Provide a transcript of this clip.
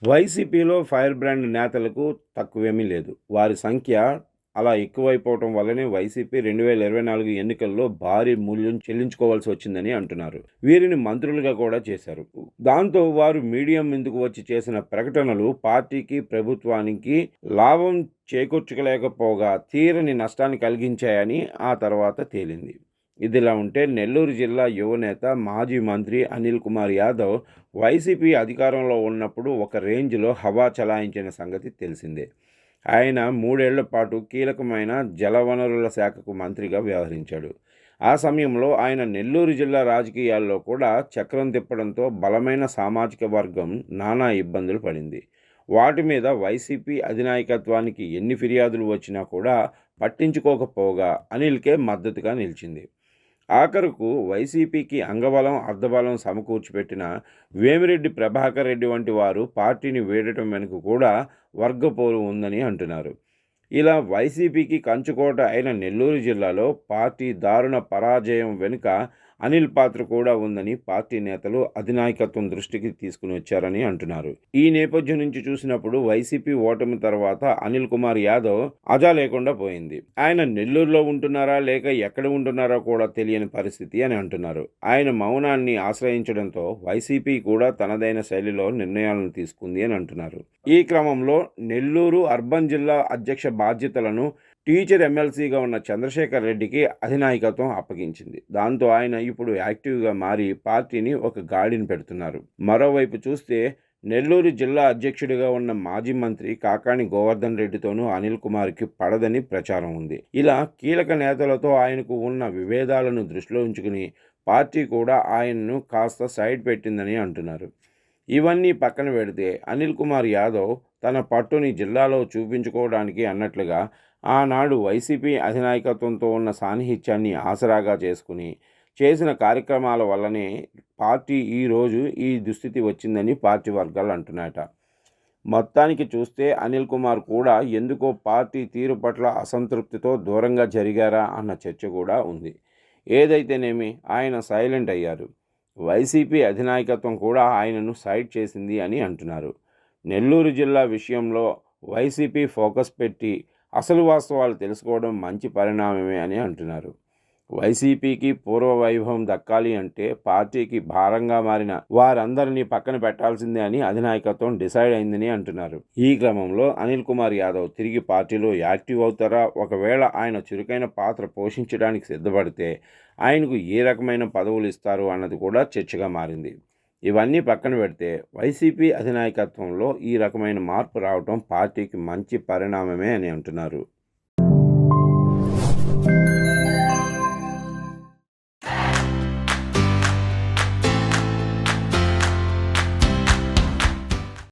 వైసీపీలో fire brand నేతలకు తక్కువేమీ లేదు. వారి సంఖ్య అలా ఎక్కువైపోవటం వల్లనే వైసీపీ 2024 ఎన్నికల్లో భారీ మూల్యం చెల్లించుకోవాల్సి వచ్చిందని అంటున్నారు. వీరిని మంత్రులుగా కూడా చేశారు. దాంతో వారు మీడియా ముందుకు వచ్చి చేసిన ప్రకటనలు పార్టీకి, ప్రభుత్వానికి లాభం చేకూర్చుకోలేకపోగా తీరని నష్టాన్ని కలిగించాయని ఆ తర్వాత తేలింది. ఇదిలా ఉంటే నెల్లూరు జిల్లా యువనేత, మాజీ మంత్రి అనిల్ కుమార్ యాదవ్ వైసీపీ అధికారంలో ఉన్నప్పుడు ఒక రేంజ్లో హవా చలాయించిన సంగతి తెలిసిందే. ఆయన 3 ఏళ్ల పాటు కీలకమైన జలవనరుల శాఖకు మంత్రిగా వ్యవహరించాడు. ఆ సమయంలో ఆయన నెల్లూరు జిల్లా రాజకీయాల్లో కూడా చక్రం తిప్పడంతో బలమైన సామాజిక వర్గం నానా ఇబ్బందులు పడింది. వాటి మీద వైసీపీ అధినాయకత్వానికి ఎన్ని ఫిర్యాదులు వచ్చినా కూడా పట్టించుకోకపోగా అనిల్కే మద్దతుగా నిలిచింది. ఆఖరుకు వైసీపీకి అంగబలం, అర్ధబలం సమకూర్చిపెట్టిన వేమిరెడ్డి ప్రభాకర్ రెడ్డి వంటి వారు పార్టీని వీడటం వెనుక కూడా వర్గపోరు ఉందని అంటున్నారు. ఇలా వైసీపీకి కంచుకోట అయిన నెల్లూరు జిల్లాలో పార్టీ దారుణ పరాజయం వెనుక అనిల్ పాత్ర కూడా ఉందని పార్టీ నేతలు అధినాయకత్వం దృష్టికి తీసుకుని వచ్చారని అంటున్నారు. ఈ నేపథ్యం నుంచి చూసినప్పుడు వైసీపీ ఓటమి తర్వాత అనిల్ కుమార్ యాదవ్ అజా లేకుండా పోయింది. ఆయన నెల్లూరులో ఉంటున్నారా లేక ఎక్కడ ఉంటున్నారో కూడా తెలియని పరిస్థితి అని అంటున్నారు. ఆయన మౌనాన్ని ఆశ్రయించడంతో వైసీపీ కూడా తనదైన శైలిలో నిర్ణయాలను తీసుకుంది అని అంటున్నారు. ఈ క్రమంలో నెల్లూరు అర్బన్ జిల్లా అధ్యక్ష బాధ్యతలను టీచర్ ఎమ్మెల్సీగా ఉన్న చంద్రశేఖర్ రెడ్డికి అధినాయకత్వం అప్పగించింది. దాంతో ఆయన ఇప్పుడు యాక్టివ్గా మారి పార్టీని ఒక గాడిని పెడుతున్నారు. మరోవైపు చూస్తే నెల్లూరు జిల్లా అధ్యక్షుడిగా ఉన్న మాజీ మంత్రి కాకాణి గోవర్ధన్ రెడ్డితోనూ అనిల్ కుమార్కి పడదని ప్రచారం ఉంది. ఇలా కీలక నేతలతో ఆయనకు ఉన్న విభేదాలను దృష్టిలో ఉంచుకుని పార్టీ కూడా ఆయన్ను కాస్త సైడ్ పెట్టిందని అంటున్నారు. ఇవన్నీ పక్కన పెడితే అనిల్ కుమార్ యాదవ్ తన పట్టుని జిల్లాలో చూపించుకోవడానికి అన్నట్లుగా ఆనాడు వైసీపీ అధినాయకత్వంతో ఉన్న సాన్నిహిత్యాన్ని ఆసరాగా చేసుకుని చేసిన కార్యక్రమాల వల్లనే పార్టీ ఈరోజు ఈ దుస్థితి వచ్చిందని పార్టీ వర్గాలు అంటున్నాయట. మొత్తానికి చూస్తే అనిల్ కుమార్ కూడా ఎందుకో పార్టీ తీరు పట్ల అసంతృప్తితో దూరంగా జరిగారా అన్న చర్చ కూడా ఉంది. ఏదైతేనేమి ఆయన సైలెంట్ అయ్యారు. వైసీపీ అధినాయకత్వం కూడా ఆయనను సైడ్ చేసింది అని అంటున్నారు. నెల్లూరు జిల్లా విషయంలో వైసీపీ ఫోకస్ పెట్టి అసలు వాస్తవాలు తెలుసుకోవడం మంచి పరిణామమే అని అంటున్నారు. వైసీపీకి పూర్వ వైభవం దక్కాలి అంటే పార్టీకి భారంగా మారిన వారందరినీ పక్కన పెట్టాల్సిందే అని అధినాయకత్వం డిసైడ్ అయిందని అంటున్నారు. ఈ క్రమంలో అనిల్ కుమార్ యాదవ్ తిరిగి పార్టీలో యాక్టివ్ అవుతారా? ఒకవేళ ఆయన చురుకైన పాత్ర పోషించడానికి సిద్ధపడితే ఆయనకు ఏ రకమైన పదవులు ఇస్తారు అన్నది కూడా చర్చగా మారింది. ఇవన్నీ పక్కన పెడితే వైసీపీ అధినాయకత్వంలో ఈ రకమైన మార్పు రావడం పార్టీకి మంచి పరిణామమే అని అంటున్నారు.